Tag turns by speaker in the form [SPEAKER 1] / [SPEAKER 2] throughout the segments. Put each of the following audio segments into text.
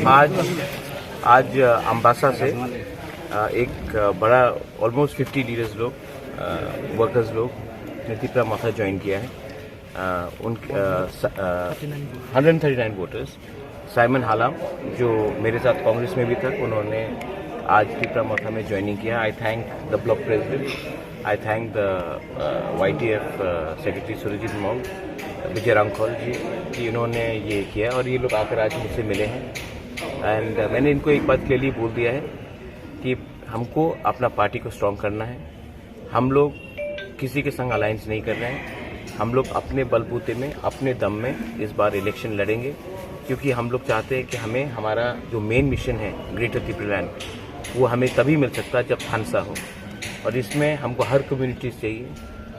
[SPEAKER 1] आज अम्बासा से एक बड़ा ऑलमोस्ट 50 लीडर्स लोग वर्कर्स लोग ने तिप्रामथा ज्वाइन किया है। 139 वोटर्स। साइमन हालाम जो मेरे साथ कांग्रेस में भी था, उन्होंने आज तिप्रामथा में ज्वाइनिंग किया। I thank the block president, I thank the YTF secretary Surjit Mong, Vijay Ramkhol ji कि इन्होंने ये किया और ये लोग आकर आज मुझसे मिले हैं। एंड मैंने इनको एक बात क्लियरली बोल दिया है कि हमको अपना पार्टी को स्ट्रॉन्ग करना है। हम लोग किसी के संग अलायंस नहीं कर रहे हैं। हम लोग अपने बलबूते में, अपने दम में इस बार इलेक्शन लड़ेंगे, क्योंकि हम लोग चाहते हैं कि हमें हमारा जो मेन मिशन है ग्रेटर त्रिपुरालैंड, वो हमें तभी मिल सकता है जब थानसा हो। और इसमें हमको हर कम्युनिटीज़ चाहिए,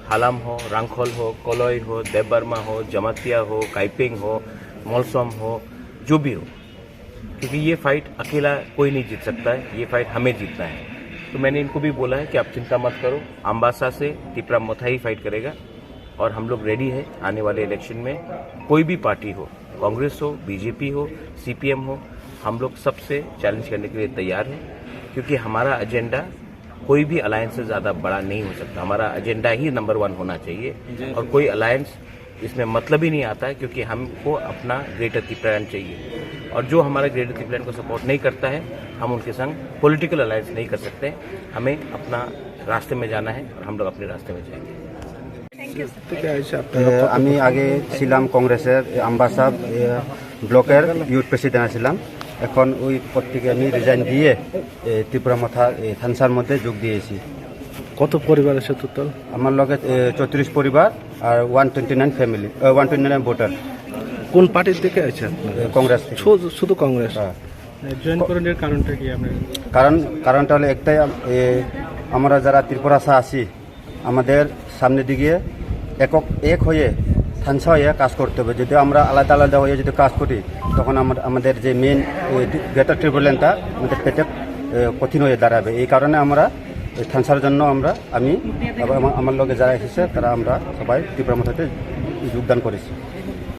[SPEAKER 1] हालाम हो, रांगखोल हो, कोलोई हो, देवबर्मा हो, जमातिया हो, काइपेंग हो, मोलसोम हो, जो भी हो, क्योंकि ये फाइट अकेला कोई नहीं जीत सकता है, ये फाइट हमें जीतना है। तो मैंने इनको भी बोला है कि आप चिंता मत करो, अम्बासा से तिप्रामथा ही फाइट करेगा और हम लोग रेडी है आने वाले इलेक्शन में। कोई भी पार्टी हो, कांग्रेस हो, बीजेपी हो, CPM हो, हम लोग सबसे चैलेंज करने के लिए तैयार हैं, क्योंकि हमारा एजेंडा कोई भी अलायंस से ज़्यादा बड़ा नहीं हो सकता। हमारा एजेंडा ही नंबर 1 होना चाहिए और कोई अलायंस इसमें मतलब ही नहीं आता है, क्योंकि हमको अपना ग्रेटर त्रिपुरालैंड चाहिए। और जो हमारा ग्रेटर त्रिपुरालैंड को सपोर्ट नहीं करता है, हम उनके संग पॉलिटिकल अलायंस नहीं कर सकते। हमें अपना रास्ते में जाना है और हम लोग अपने रास्ते में जाएंगे।
[SPEAKER 2] আমি আগে ছিলাম কংগ্রেসের আম্বাসা ব্লকের ইউথ প্রেসিডেন্ট ছিলাম। এখন ওই পদ থেকে আমি রিজাইন দিয়ে ত্রিপুরামথা থানসার মধ্যে যোগ দিয়েছি।
[SPEAKER 3] কত পরিবার আছে টোটাল?
[SPEAKER 2] আমার লগে 34 পরিবার আর 129 ফ্যামিলি, 129 ভোটার।
[SPEAKER 3] কোন পার্টির থেকে আছে?
[SPEAKER 2] কংগ্রেস থেকে।
[SPEAKER 3] শুধু কংগ্রেস?
[SPEAKER 4] জয়েন করার কারণটা কি?
[SPEAKER 2] কারণটা হলো একটাই, আমরা যারা ত্রিপুরাসা আছি আমাদের সামনের দিকে এক হয়ে থানসা হয়ে কাজ করতে হবে। যদি আমরা আলাদা আলাদা হয়ে যদি কাজ করি, তখন আমাদের যে মেন গ্রেটার ত্রিপুরাল্যান্ডটা আমাদের পেতে কঠিন হয়ে দাঁড়াবে। এই কারণে আমরা থানসার জন্য আমি আমার লগে যারা এসেছে তারা আমরা সবাই ত্রিপুরামথাতে যোগদান করেছি।